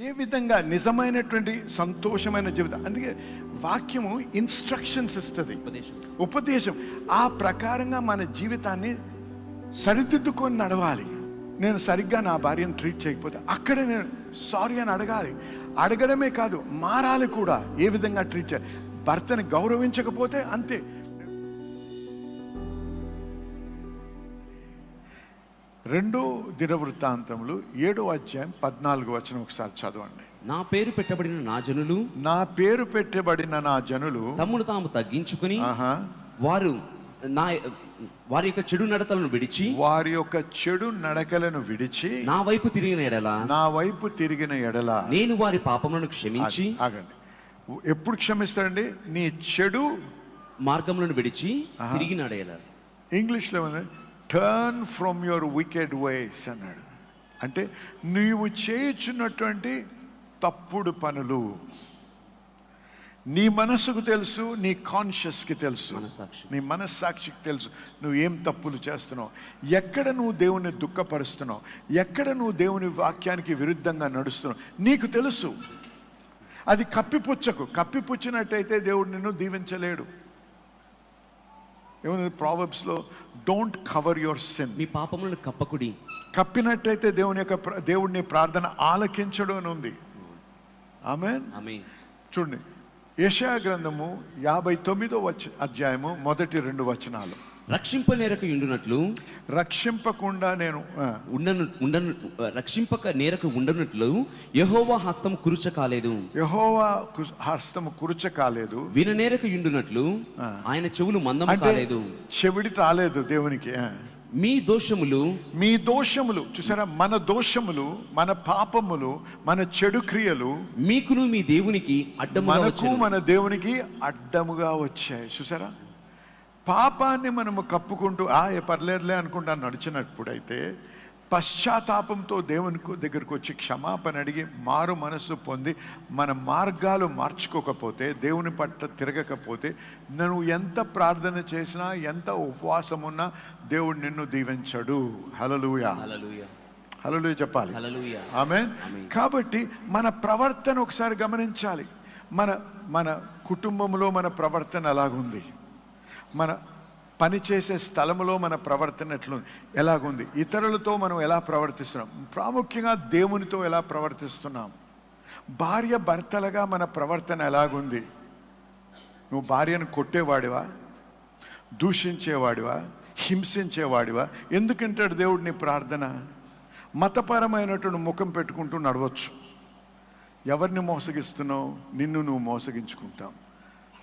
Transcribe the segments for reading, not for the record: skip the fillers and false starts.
ఏ విధంగా నిజమైనటువంటి సంతోషమైన జీవితం. అందుకే వాక్యము ఇన్స్ట్రక్షన్స్ ఇస్తుంది, ఉపదేశం. ఆ ప్రకారంగా మన జీవితాన్ని సరిదిద్దుకొని నడవాలి. నేను సరిగ్గా నా భార్యను ట్రీట్ చేయకపోతే అక్కడ నేను సారీ అని అడగాలి. అడగడమే కాదు, మారాలి కూడా. ఏ విధంగా ట్రీట్ చేయాలి, భర్తని గౌరవించకపోతే అంతే. రెండో దినవృత్తాంతములు 7వ అధ్యాయం 14వ వచనం ఒకసారి చదవండి. నా పేరు పెట్టబడిన నా జనులు, నా పేరు పెట్టబడిన నా జనులు తమ్మును తాము తగ్గించుకుని వారి యొక్క చెడు నడతలను విడిచి, వారి యొక్క చెడు నడకలను విడిచి నా వైపు తిరిగిన ఎడల, నా వైపు తిరిగిన ఎడల నేను వారి పాపములను క్షమించి. ఆగండి, ఎప్పుడు క్షమిస్తాడండి? నీ చెడు మార్గములను విడిచి తిరిగిన ఎడల. ఇంగ్లీష్లో టర్న్ ఫ్రమ్ యువర్ వికెడ్ వేస్ అన్నాడు. అంటే నీవు చేయుచున్నటువంటి తప్పుడు పనులు నీ మనస్సుకు తెలుసు, నీ కాన్షియస్కి తెలుసు, నీ మనస్సాక్షికి తెలుసు నువ్వు ఏం తప్పులు చేస్తున్నావు, ఎక్కడ నువ్వు దేవుని దుఃఖపరుస్తున్నావు, ఎక్కడ నువ్వు దేవుని వాక్యానికి విరుద్ధంగా నడుస్తున్నావు నీకు తెలుసు. అది కప్పిపుచ్చకు. కప్పిపుచ్చినట్టయితే దేవుడు నిన్ను దీవించలేడు. ఏమన్నా ప్రావర్బ్స్లో, డోంట్ కవర్ యువర్ సిన్. మీ పాపములను కప్పకుడి. కప్పినట్టయితే దేవుడిని ప్రార్థన ఆలకించడు అని ఉంది. ఆమేన్. చూడండి, యెషయా గ్రంథము 59వ అధ్యాయము మొదటి 2 వచనాలు. రక్షింపనేరకు ఉండునట్లు, రక్షింపకుండా నేను రక్షింపక నేరకు ఉండనట్లు యెహోవా హస్తం కురుచ కాలేదు. యెహోవా హస్తం కురుచ కాలేదు. విననేరకు ఉండునట్లు ఆయన చెవులు మందం కాలేదు. చెవిడి రాలేదు దేవునికి. మీ దోషములు చూసారా, మన దోషములు, మన పాపములు, మన చెడు క్రియలు మీకును మీ దేవునికి మన దేవునికి అడ్డముగా వచ్చాయి. చూసారా, పాపాన్ని మనము కప్పుకుంటూ పర్లేదులే అనుకుంటా నడిచినప్పుడైతే, పశ్చాత్తాపంతో దేవుని దగ్గరకు వచ్చి క్షమాపణ అడిగి మారు మనస్సు పొంది మన మార్గాలు మార్చుకోకపోతే, దేవుని పట్ల తిరగకపోతే, నువ్వు ఎంత ప్రార్థన చేసినా, ఎంత ఉపవాసం ఉన్నా దేవుడు నిన్ను దీవించడు. హల్లెలూయా, హల్లెలూయా చెప్పాలి. ఆమేన్. కాబట్టి మన ప్రవర్తన ఒకసారి గమనించాలి. మన కుటుంబంలో మన ప్రవర్తన ఎలాగుంది, మన పనిచేసే స్థలంలో మన ప్రవర్తన ఎలాగుంది, ఇతరులతో మనం ఎలా ప్రవర్తిస్తున్నాం, ప్రాముఖ్యంగా దేవునితో ఎలా ప్రవర్తిస్తున్నాం, భార్య భర్తలుగా మన ప్రవర్తన ఎలాగుంది. నువ్వు భార్యను కొట్టేవాడివా, దూషించేవాడివా, హింసించేవాడివా? ఎందుకంటాడు దేవుడు నీ ప్రార్థన? మతపరమైనటువంటి ముఖం పెట్టుకుంటూ నడవచ్చు. ఎవరిని మోసగిస్తున్నావు? నిన్ను నువ్వు మోసగించుకుంటావు.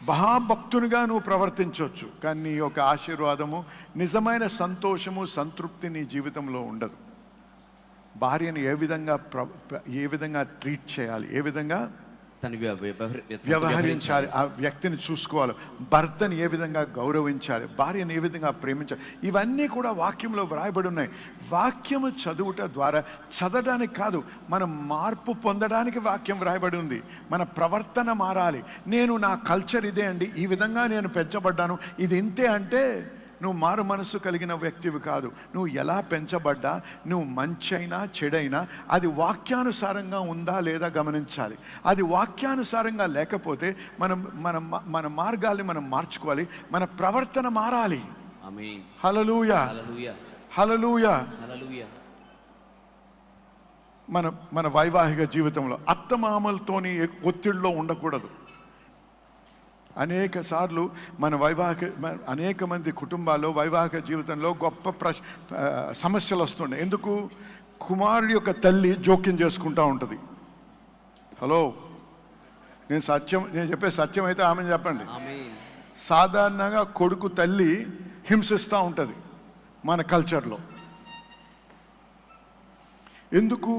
మహాభక్తునిగా నువ్వు ప్రవర్తించవచ్చు, కానీ నీ యొక్క ఆశీర్వాదము, నిజమైన సంతోషము, సంతృప్తి నీ జీవితంలో ఉండదు. భార్యను ఏ విధంగా ట్రీట్ చేయాలి, ఏ విధంగా వ్యవహరించాలి, ఆ వ్యక్తిని చూసుకోవాలి, భర్తని ఏ విధంగా గౌరవించాలి, భార్యను ఏ విధంగా ప్రేమించాలి, ఇవన్నీ కూడా వాక్యంలో వ్రాయబడి ఉన్నాయి. వాక్యము చదువుట ద్వారా, చదవడానికి కాదు, మనం మార్పు పొందడానికి వాక్యం వ్రాయబడి ఉంది. మన ప్రవర్తన మారాలి. నా కల్చర్ ఇదే అండి, ఈ విధంగా నేను పెంచబడ్డాను, ఇది ఇంతే అంటే నువ్వు మారు మనస్సు కలిగిన వ్యక్తివి కాదు. నువ్వు ఎలా పెంచబడ్డా, నువ్వు మంచైనా చెడైనా, అది వాక్యానుసారంగా ఉందా లేదా గమనించాలి. అది వాక్యానుసారంగా లేకపోతే మన మార్గాల్ని మనం మార్చుకోవాలి, మన ప్రవర్తన మారాలి. హల్లెలూయా, హల్లెలూయా. మన వైవాహిక జీవితంలో అత్తమామలతోని ఒత్తిడిలో ఉండకూడదు. అనేక సార్లు అనేక మంది కుటుంబాల్లో వైవాహిక జీవితంలో గొప్ప సమస్యలు వస్తుండే. ఎందుకు? కుమారుడి యొక్క తల్లి జోక్యం చేసుకుంటూ ఉంటుంది. హలో, నేను చెప్పే సత్యం అయితే ఆమె చెప్పండి. సాధారణంగా కొడుకు తల్లి హింసిస్తూ ఉంటుంది మన కల్చర్లో. ఎందుకు?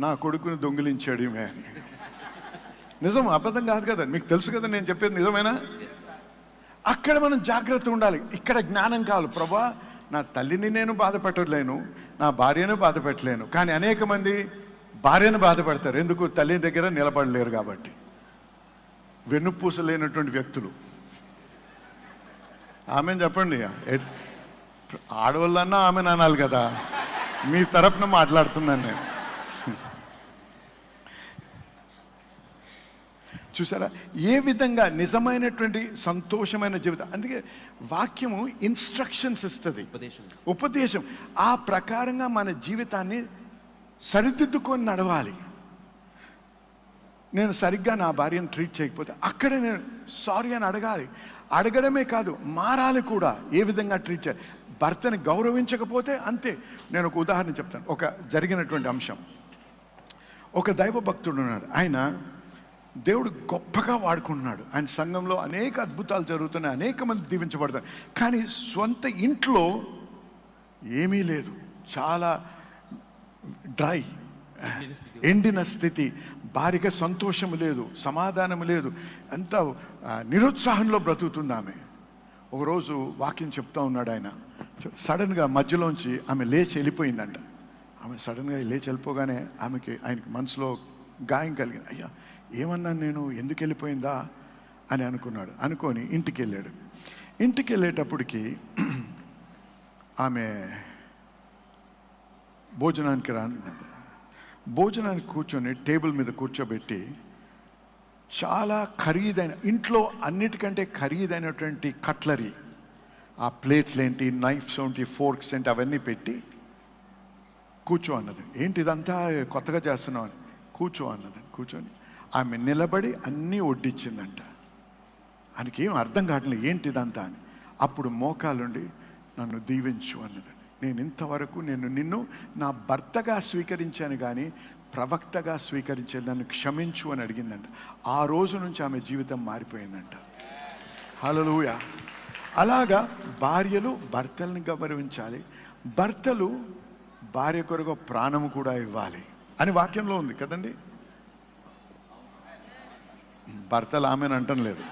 నా కొడుకుని దొంగిలించాడు ఈమె. నిజం, అబద్ధం కాదు కదా, మీకు తెలుసు కదా నేను చెప్పేది నిజమేనా? అక్కడ మనం జాగ్రత్త ఉండాలి. ఇక్కడ జ్ఞానం కావాలి. ప్రభా, నా తల్లిని నేను బాధ పెట్టలేను, నా భార్యను బాధ పెట్టలేను, కానీ అనేక మంది భార్యను బాధపడతారు. ఎందుకు? తల్లి దగ్గర నిలబడలేరు కాబట్టి. వెన్నుపూస లేనటువంటి వ్యక్తులు. ఆమెను చెప్పండి. ఆడవాళ్ళన్నా ఆమెను అనాలి కదా, మీ తరఫున మాట్లాడుతున్నాను నేను. చూసారా ఏ విధంగా నిజమైనటువంటి సంతోషమైన జీవితం. అందుకే వాక్యము ఇన్స్ట్రక్షన్స్ ఇస్తుంది, ఉపదేశం. ఆ ప్రకారంగా మన జీవితాన్ని సరిదిద్దుకొని నడవాలి. నేను సరిగ్గా నా భార్యను ట్రీట్ చేయకపోతే అక్కడ నేను సారీ అని అడగాలి. అడగడమే కాదు, మారాలి కూడా. ఏ విధంగా ట్రీట్ చేయాలి, భర్తని గౌరవించకపోతే అంతే. నేను ఒక ఉదాహరణ చెప్తాను. ఒక జరిగినటువంటి అంశం. ఒక దైవ భక్తుడు ఉన్నాడు. ఆయన దేవుడు గొప్పగా వాడుకుంటున్నాడు. ఆయన సంఘంలో అనేక అద్భుతాలు జరుగుతున్నాయి, అనేక మంది దీవించబడతారు. కానీ సొంత ఇంట్లో ఏమీ లేదు, చాలా డ్రై, ఎండిన స్థితి. భార్యగా సంతోషం లేదు, సమాధానం లేదు, అంత నిరుత్సాహంలో బ్రతుకుతుంది ఆమె. ఒకరోజు వాక్యం చెప్తా ఉన్నాడు ఆయన. సడన్గా మధ్యలోంచి ఆమె లేచి వెళ్ళిపోయిందంట. ఆమె సడన్గా లేచి వెళ్ళిపోగానే ఆయనకి మనసులో గాయం కలిగింది. అయ్యా ఏమన్నాను నేను, ఎందుకు వెళ్ళిపోయిందా అని అనుకున్నాడు. అనుకొని ఇంటికి వెళ్ళాడు. ఇంటికి వెళ్ళేటప్పటికి ఆమె భోజనానికి భోజనానికి కూర్చొని టేబుల్ మీద కూర్చోబెట్టి చాలా ఖరీదైన, ఇంట్లో అన్నిటికంటే ఖరీదైనటువంటి కట్లరీ, ఆ ప్లేట్లు ఏంటి, నైఫ్స్ ఏంటి, ఫోర్క్స్ ఏంటి, అవన్నీ పెట్టి కూర్చో అన్నది. ఏంటి ఇదంతా కొత్తగా చేస్తున్నావు అని. కూర్చో అన్నది. కూర్చొని ఆమె నిలబడి అన్నీ వడ్డించిందంట. ఆయనకి ఏం అర్థం కావట్లేదు ఏంటి ఇదంతా అని. అప్పుడు మోకాలుండి నన్ను దీవించు అన్నది. నేను ఇంతవరకు నిన్ను నా భర్తగా స్వీకరించాను కానీ ప్రవక్తగా స్వీకరించాను, నన్ను క్షమించు అని అడిగిందంట. ఆ రోజు నుంచి ఆమె జీవితం మారిపోయిందంట. హల్లెలూయా. అలాగా భార్యలు భర్తలను గౌరవించాలి, భర్తలు భార్య కొరకు ప్రాణము కూడా ఇవ్వాలి అని వాక్యంలో ఉంది కదండి. భర్తలు ఆమెను అంటం లేదు.